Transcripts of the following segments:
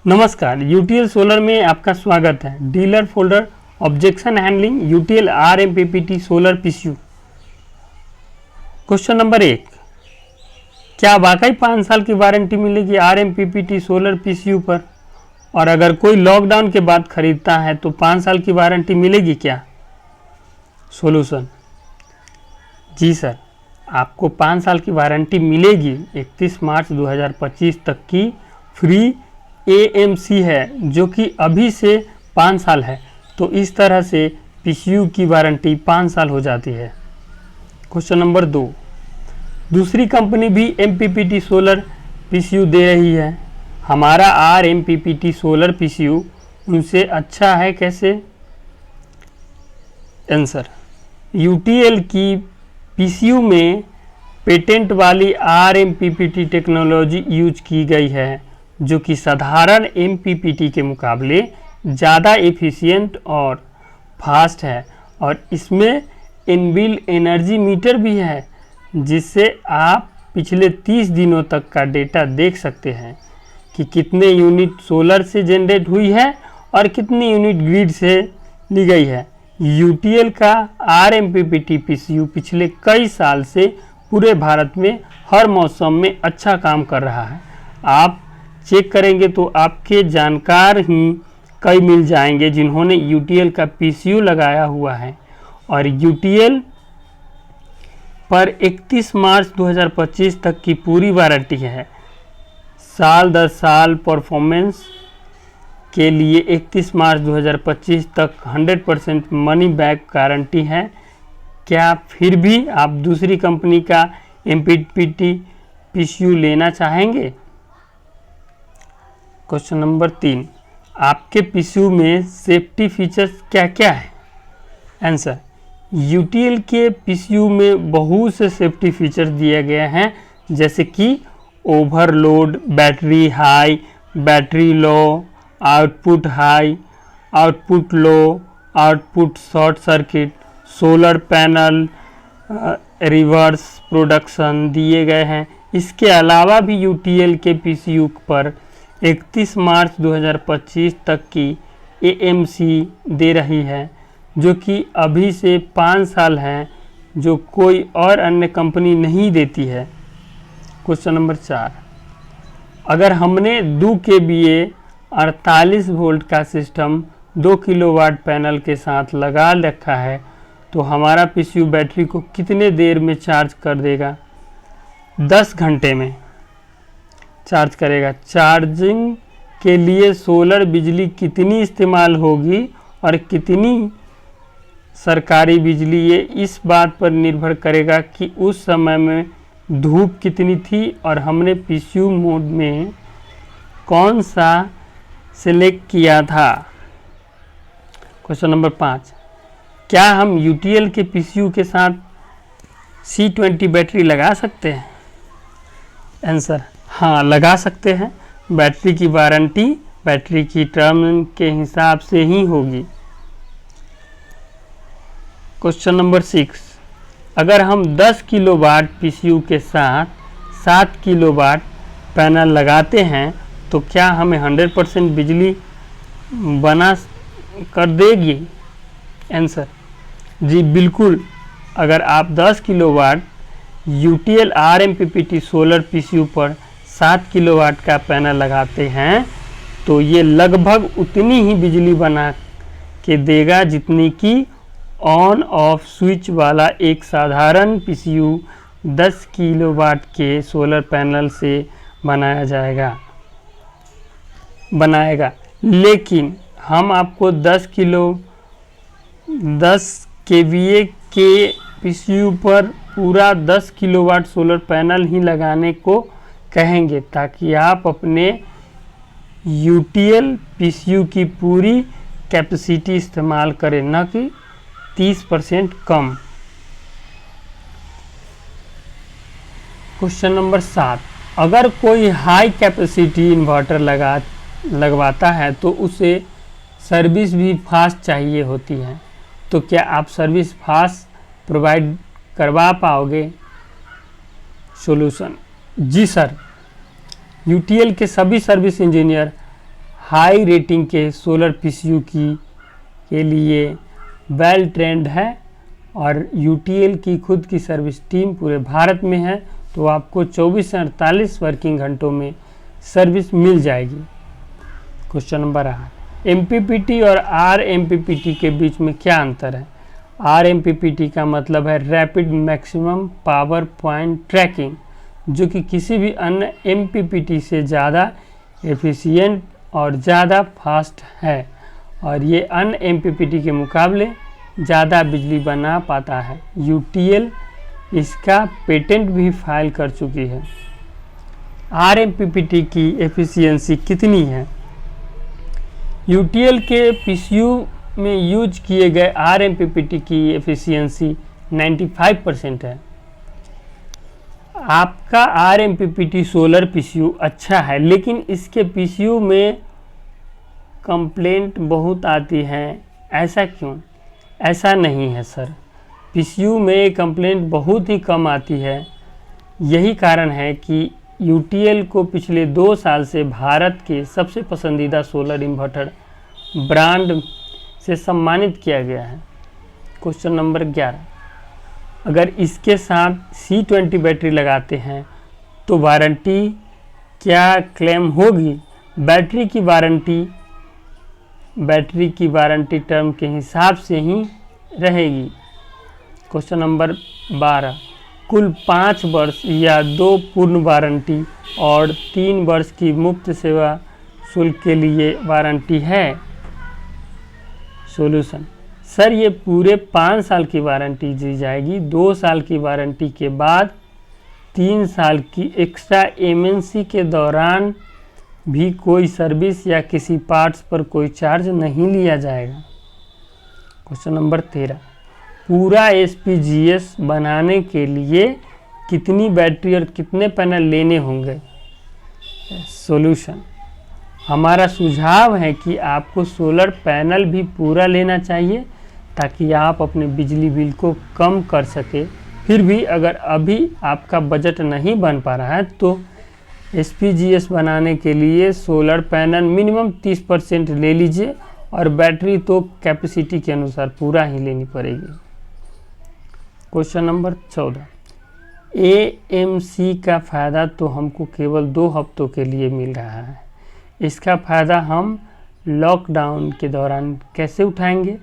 नमस्कार, UTL solar में आपका स्वागत है। Dealer folder objection handling UTL RMPPT solar PCU. Question number 1, क्या वाकई 5 साल की वारंटी मिलेगी आरएमपीपीटी सोलर पीसीयू पर? और अगर कोई लॉकडाउन के बाद खरीदता है तो 5 साल की वारंटी मिलेगी क्या? सॉल्यूशन: जी सर, आपको 5 साल की वारंटी मिलेगी। 31 मार्च 2025 तक की फ्री एएमसी है, जो कि अभी से 5 साल है। तो इस तरह से पीसीयू की वारंटी 5 साल हो जाती है। क्वेश्चन नंबर 2, दूसरी कंपनी भी एमपीपीटी सोलर पीसीयू दे रही है, हमारा आरएमपीपीटी सोलर पीसीयू उनसे अच्छा है कैसे? आंसर: यूटीएल की पीसीयू में पेटेंट वाली आरएमपीपीटी टेक्नोलॉजी यूज की गई है, जो कि साधारण एमपीपीटी के मुकाबले ज़्यादा एफिशिएंट और फास्ट है। और इसमें इनबिल्ट एनर्जी मीटर भी है, जिससे आप पिछले 30 दिनों तक का डेटा देख सकते हैं कि कितने यूनिट सोलर से जनरेट हुई है और कितनी यूनिट ग्रिड से ली गई है। यूटीएल का आरएमपीपीटी पीसीयू पिछले कई साल से पूरे भारत में हर मौसम में अच्छा काम कर रहा है। आप चेक करेंगे तो आपके जानकार ही कई मिल जाएंगे जिन्होंने यूटीएल का पीसीयू लगाया हुआ है। और यूटीएल पर 31 मार्च 2025 तक की पूरी वारंटी है। साल दर साल परफॉर्मेंस के लिए 31 मार्च 2025 तक 100% मनी बैक गारंटी है। क्या फिर भी आप दूसरी कंपनी का एमपीपीटी पीसीयू लेना चाहेंगे? क्वेश्चन नंबर 3, आपके पीसीयू में सेफ्टी फीचर्स क्या क्या है? आंसर: यूटीएल के पीसीयू में बहुत से सेफ्टी फीचर्स दिए गए हैं, जैसे कि overload, battery high, battery low, output high, output low, output short circuit, solar panel reverse production दिए गए हैं। इसके अलावा भी यूटीएल के पीसीयू पर 31 मार्च 2025 तक की एएमसी दे रही है, जो कि अभी से 5 साल है, जो कोई और अन्य कंपनी नहीं देती है। क्वेश्चन नंबर 4, अगर हमने 2 kVA 48 वोल्ट का सिस्टम 2 किलोवाट पैनल के साथ लगा रखा है, तो हमारा पीसीयू बैटरी को कितने देर में चार्ज कर देगा? 10 घंटे में चार्ज करेगा। चार्जिंग के लिए सोलर बिजली कितनी इस्तेमाल होगी और कितनी सरकारी बिजली, ये इस बात पर निर्भर करेगा कि उस समय में धूप कितनी थी और हमने पीसीयू मोड में कौन सा सिलेक्ट किया था। क्वेश्चन नंबर 5, क्या हम यूटीएल के पीसीयू के साथ C20 बैटरी लगा सकते हैं? आंसर: हाँ, लगा सकते हैं। बैटरी की वारंटी बैटरी की टर्म के हिसाब से ही होगी। क्वेश्चन नंबर 6, अगर हम 10 किलोवाट पीसीयू के साथ 7 किलोवाट पैनल लगाते हैं तो क्या हमें 100% बिजली बना कर देगी? आंसर: जी बिल्कुल। अगर आप 10 kilowatt UTL RMPPT solar PCU पर 7 किलोवाट का पैनल लगाते हैं तो ये लगभग उतनी ही बिजली बना के देगा जितनी कि ऑन ऑफ स्विच वाला एक साधारण पीसीयू 10 किलोवाट के सोलर पैनल से बनाएगा। लेकिन हम आपको 10 kVA के पीसीयू पर पूरा 10 किलोवाट सोलर पैनल ही लगाने को कहेंगे, ताकि आप अपने यूटीएल पीसीयू की पूरी कैपेसिटी इस्तेमाल करें, न कि 30% कम। क्वेश्चन नंबर 7, अगर कोई हाई कैपेसिटी इन्वर्टर लगवाता है तो उसे सर्विस भी फास्ट चाहिए होती है, तो क्या आप सर्विस फास्ट प्रोवाइड करवा पाओगे? सॉल्यूशन: जी सर, यूटीएल के सभी सर्विस इंजीनियर हाई रेटिंग के सोलर पीसीयू के लिए वेल ट्रेंड है और यूटीएल की खुद की सर्विस टीम पूरे भारत में है, तो आपको 24 से 48 वर्किंग घंटों में सर्विस मिल जाएगी। क्वेश्चन नंबर 8, एमपीपीटी और आरएमपीपीटी के बीच में क्या अंतर है? आरएमपीपीटी का मतलब है rapid maximum power point tracking, जो कि किसी भी अन्य एमपीपीटी से ज़्यादा एफिशिएंट और ज़्यादा फास्ट है और ये अन्य एमपीपीटी के मुकाबले ज़्यादा बिजली बना पाता है। यूटीएल इसका पेटेंट भी फाइल कर चुकी है। आरएमपीपीटी की एफिशिएंसी कितनी है? यूटीएल के पीसीयू में यूज किए गए आरएमपीपीटी की एफिशिएंसी 95% है। आपका आरएमपीपीटी सोलर पीसीयू अच्छा है, लेकिन इसके पीसीयू में कंप्लेंट बहुत आती है। ऐसा क्यों? ऐसा नहीं है सर, पीसीयू में कंप्लेंट बहुत ही कम आती है। यही कारण है कि यूटीएल को पिछले 2 साल से भारत के सबसे पसंदीदा सोलर इन्वर्टर ब्रांड से सम्मानित किया गया है। क्वेश्चन नंबर 11, अगर इसके साथ C20 बैटरी लगाते हैं तो वारंटी क्या क्लेम होगी? बैटरी की वारंटी टर्म के हिसाब से ही रहेगी। क्वेश्चन नंबर 12, कुल 5 वर्ष या 2 पूर्ण वारंटी और 3 वर्ष की मुफ्त सेवा शुल्क के लिए वारंटी है? सॉल्यूशन, सर ये पूरे 5 साल की वारंटी दी जाएगी। 2 साल की वारंटी के बाद 3 साल की एक्स्ट्रा एमएनसी के दौरान भी कोई सर्विस या किसी पार्ट्स पर कोई चार्ज नहीं लिया जाएगा। क्वेश्चन नंबर 13, पूरा एसपीजीएस बनाने के लिए कितनी बैटरी और कितने पैनल लेने होंगे? सॉल्यूशन, हमारा सुझाव है कि आपको सोलर पैनल भी पूरा लेना चाहिए ताकि आप अपने बिजली बिल को कम कर सके। फिर भी अगर अभी आपका बजट नहीं बन पा रहा है तो एसपीजीएस बनाने के लिए सोलर पैनल मिनिमम 30% ले लीजिए और बैटरी तो कैपेसिटी के अनुसार पूरा ही लेनी पड़ेगी। क्वेश्चन नंबर 14, एएमसी का फ़ायदा तो हमको केवल 2 हफ्तों के लिए मिल रहा है, इसका फ़ायदा हम लॉकडाउन के दौरान कैसे उठाएंगे?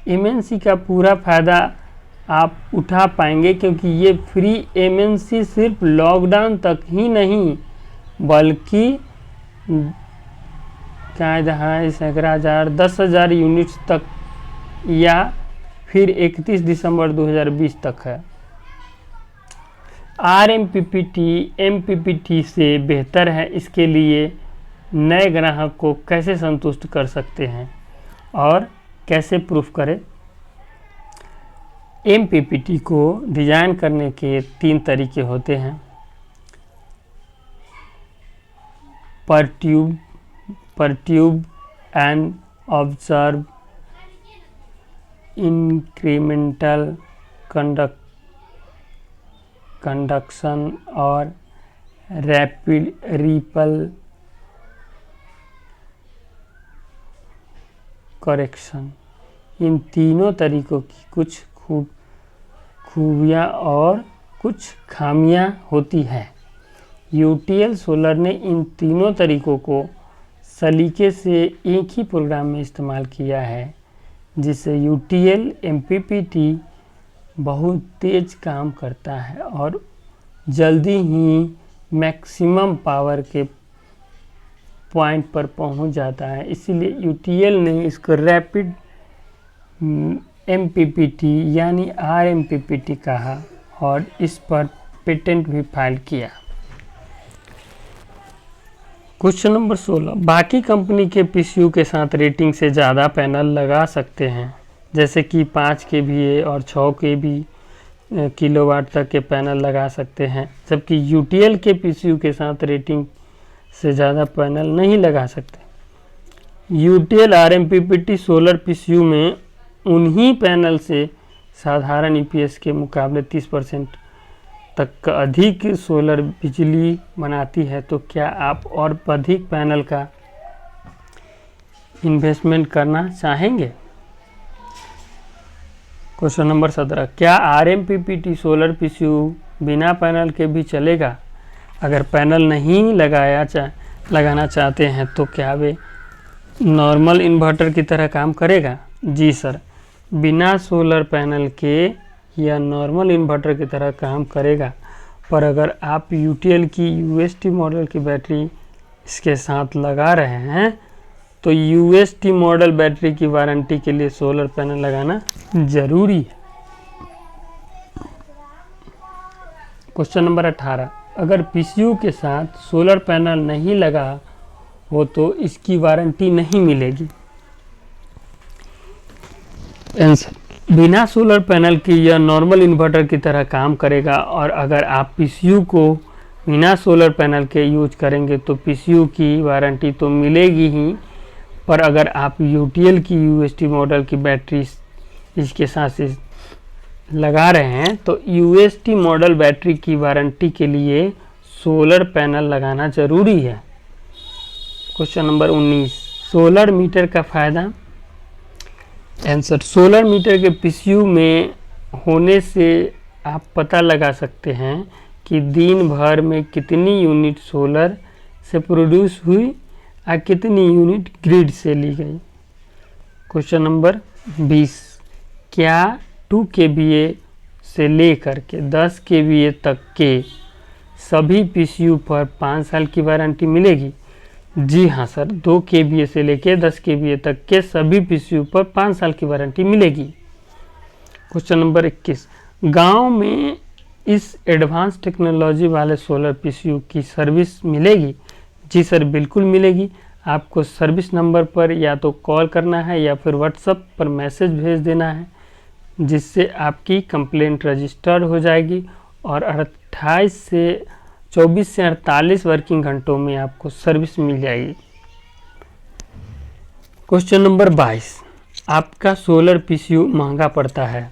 एमएनसी का पूरा फ़ायदा आप उठा पाएंगे क्योंकि ये फ्री एमएनसी सिर्फ लॉकडाउन तक ही नहीं बल्कि जहाँ 10,000 यूनिट्स तक या फिर 31 दिसंबर 2020 तक है। आरएमपीपीटी एमपीपीटी से बेहतर है, इसके लिए नए ग्राहक को कैसे संतुष्ट कर सकते हैं और कैसे प्रूफ करें? एमपीपीटी को डिज़ाइन करने के 3 तरीके होते हैं। परट्यूब एंड ऑब्जर्व, इंक्रीमेंटल कंडक्शन और रैपिड रिपल करेक्शन। इन तीनों तरीकों की कुछ खूबियाँ और कुछ खामियाँ होती हैं। यूटीएल सोलर ने इन तीनों तरीकों को सलीके से एक ही प्रोग्राम में इस्तेमाल किया है, जिससे यूटीएल एमपीपीटी बहुत तेज़ काम करता है और जल्दी ही मैक्सिमम पावर के पॉइंट पर पहुंच जाता है। इसीलिए यूटीएल ने इसको रैपिड एमपीपीटी यानी आरएमपीपीटी कहा और इस पर पेटेंट भी फाइल किया। क्वेश्चन नंबर 16, बाकी कंपनी के पीसीयू के साथ रेटिंग से ज़्यादा पैनल लगा सकते हैं, जैसे कि 5 kVA और 6 kV किलोवाट तक के पैनल लगा सकते हैं, जबकि यूटीएल के पीसीयू के साथ रेटिंग से ज़्यादा पैनल नहीं लगा सकते। यूटीएल आरएमपीपीटी सोलर पीसीयू में उन्हीं पैनल से साधारण ईपीएस के मुकाबले 30% तक का अधिक सोलर बिजली बनाती है, तो क्या आप और अधिक पैनल का इन्वेस्टमेंट करना चाहेंगे? क्वेश्चन नंबर 17, क्या RMPPT सोलर पीसीयू बिना पैनल के भी चलेगा? अगर पैनल नहीं लगाना चाहते हैं तो क्या वे नॉर्मल इन्वर्टर की तरह काम करेगा? जी सर, बिना सोलर पैनल के यह नॉर्मल इन्वर्टर की तरह काम करेगा, पर अगर आप UTL की UST मॉडल की बैटरी इसके साथ लगा रहे हैं तो UST मॉडल बैटरी की वारंटी के लिए सोलर पैनल लगाना जरूरी है। क्वेश्चन नंबर 18, अगर PCU के साथ सोलर पैनल नहीं लगा हो तो इसकी वारंटी नहीं मिलेगी? आंसर, बिना सोलर पैनल की यह नॉर्मल इन्वर्टर की तरह काम करेगा, और अगर आप PCU को बिना सोलर पैनल के यूज करेंगे तो PCU की वारंटी तो मिलेगी ही, पर अगर आप UTL की UST मॉडल की बैटरी इसके साथ लगा रहे हैं तो UST मॉडल बैटरी की वारंटी के लिए सोलर पैनल लगाना जरूरी है। क्वेश्चन नंबर 19, सोलर मीटर का फायदा? आंसर, सोलर मीटर के PCU में होने से आप पता लगा सकते हैं कि दिन भर में कितनी यूनिट सोलर से प्रोड्यूस हुई और कितनी यूनिट ग्रिड से ली गई। क्वेश्चन नंबर 20, क्या 2 kVA से लेकर के 10 kVA तक के सभी PCU पर 5 साल की वारंटी मिलेगी? जी हाँ सर, 2 kVA से लेकर 10 kVA तक के सभी PCU पर 5 साल की वारंटी मिलेगी। क्वेश्चन नंबर 21, गांव में इस एडवांस टेक्नोलॉजी वाले सोलर PCU की सर्विस मिलेगी? जी सर, बिल्कुल मिलेगी। आपको सर्विस नंबर पर या तो कॉल करना है या फिर व्हाट्सएप पर मैसेज भेज देना है, जिससे आपकी कंप्लेंट रजिस्टर्ड हो जाएगी और 24 से 48 वर्किंग घंटों में आपको सर्विस मिल जाएगी। क्वेश्चन नंबर 22, आपका सोलर PCU महंगा पड़ता है?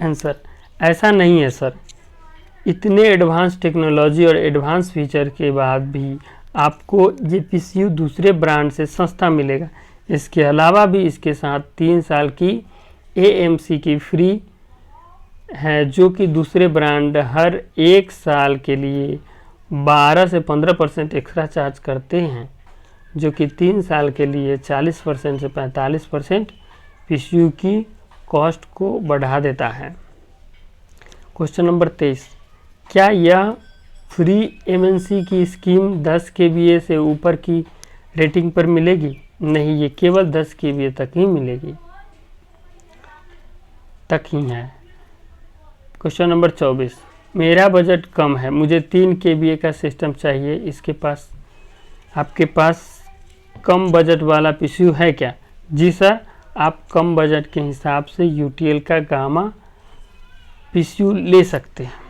आंसर, ऐसा नहीं है सर, इतने एडवांस टेक्नोलॉजी और एडवांस फीचर के बाद भी आपको ये PCU दूसरे ब्रांड से सस्ता मिलेगा। इसके अलावा भी इसके साथ 3 साल की AMC की फ्री है, जो कि दूसरे ब्रांड हर 1 साल के लिए 12 से 15% एक्स्ट्रा चार्ज करते हैं, जो कि 3 साल के लिए 40% से 45% PCU की कॉस्ट को बढ़ा देता है। क्वेश्चन नंबर 23, क्या यह फ्री MNC की स्कीम 10 kVA से ऊपर की रेटिंग पर मिलेगी? नहीं, ये केवल 10 kVA तक ही मिलेगी, तक ही है। क्वेश्चन नंबर 24, मेरा बजट कम है, मुझे 3 kVA का सिस्टम चाहिए, इसके पास आपके पास कम बजट वाला PCU है क्या? जी सर, आप कम बजट के हिसाब से UTL का गामा PCU ले सकते हैं।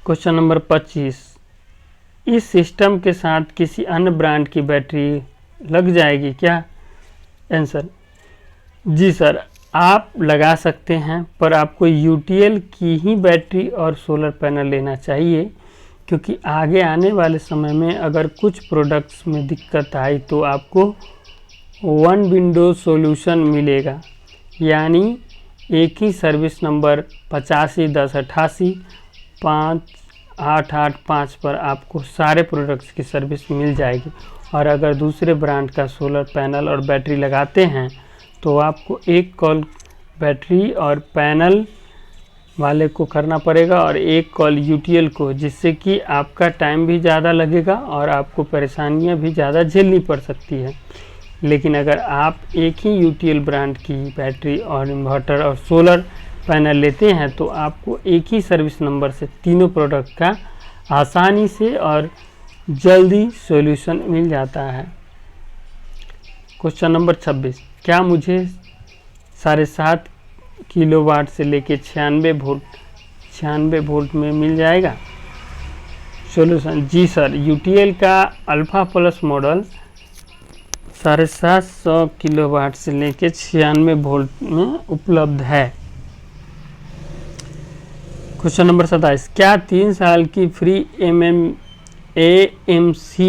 क्वेश्चन नंबर 25, इस सिस्टम के साथ किसी अन्य ब्रांड की बैटरी लग जाएगी क्या? आंसर, जी सर, आप लगा सकते हैं, पर आपको UTL की ही बैटरी और सोलर पैनल लेना चाहिए, क्योंकि आगे आने वाले समय में अगर कुछ प्रोडक्ट्स में दिक्कत आई तो आपको वन विंडो सॉल्यूशन मिलेगा, यानी एक ही सर्विस नंबर 851088 5885 पर आपको सारे प्रोडक्ट्स की सर्विस मिल जाएगी। और अगर दूसरे ब्रांड का सोलर पैनल और बैटरी लगाते हैं तो आपको एक कॉल बैटरी और पैनल वाले को करना पड़ेगा और एक कॉल UTL को, जिससे कि आपका टाइम भी ज़्यादा लगेगा और आपको परेशानियां भी ज़्यादा झेलनी पड़ सकती है। लेकिन अगर आप एक ही UTL ब्रांड की बैटरी और इन्वर्टर और सोलर पैनल लेते हैं तो आपको एक ही सर्विस नंबर से तीनों प्रोडक्ट का आसानी से और जल्दी सॉल्यूशन मिल जाता है। क्वेश्चन नंबर 26, क्या मुझे 7.5 किलोवाट से लेके 96 वोल्ट में मिल जाएगा सॉल्यूशन? जी सर, UTL का अल्फा प्लस मॉडल 750 किलोवाट से लेके 96 वोल्ट में उपलब्ध है। क्वेश्चन नंबर 27, क्या 3 साल की free AMC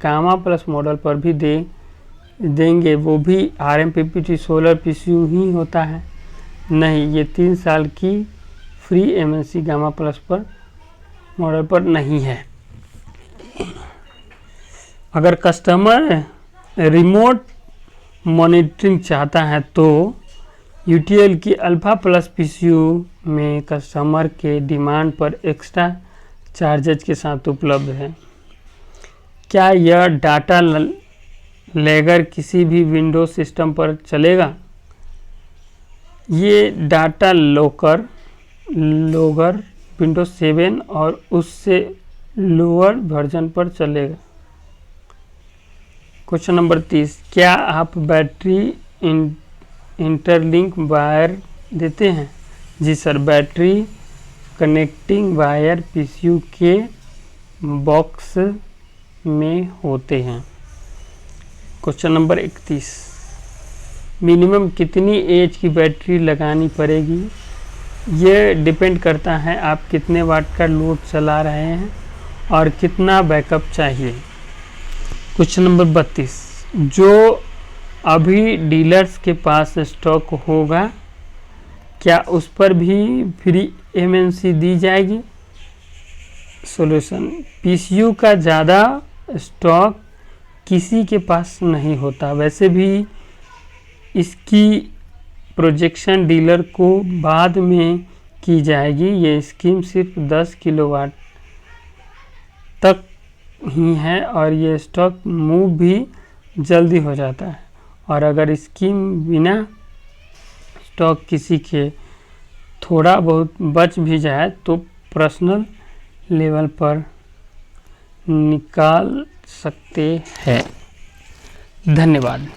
gamma plus model पर भी देंगे वो भी RMPPT 16 PCU ही होता है? नहीं, ये 3 साल की फ्री MNC गामा प्लस पर मॉडल पर नहीं है। अगर कस्टमर रिमोट मॉनिटरिंग चाहता है तो UTL की अल्फा प्लस PCU में कस्टमर के डिमांड पर एक्स्ट्रा चार्जेज के साथ उपलब्ध है। क्या यह डाटा लेगर किसी भी विंडोज सिस्टम पर चलेगा? ये डाटा लोगर विंडोज 7 और उससे लोअर वर्जन पर चलेगा। क्वेश्चन नंबर 30, क्या आप बैटरी इंटरलिंक वायर देते हैं? जी sir, battery connecting wire PCU के बॉक्स में होते हैं। क्वेश्चन नंबर 31, मिनिमम कितनी एज की बैटरी लगानी पड़ेगी? ये डिपेंड करता है आप कितने वाट का लोड चला रहे हैं और कितना बैकअप चाहिए। क्वेश्चन नंबर 32, जो अभी डीलर्स के पास स्टॉक होगा क्या उस पर भी फ्री MNC दी जाएगी? सॉल्यूशन, PCU का ज़्यादा स्टॉक किसी के पास नहीं होता। वैसे भी इसकी प्रोजेक्शन डीलर को बाद में की जाएगी। ये स्कीम सिर्फ 10 किलोवाट तक ही है और ये स्टॉक मूव भी जल्दी हो जाता है। और अगर स्कीम बिना स्टॉक किसी के थोड़ा बहुत बच भी जाए तो पर्सनल लेवल पर निकाल सकते हैं। धन्यवाद।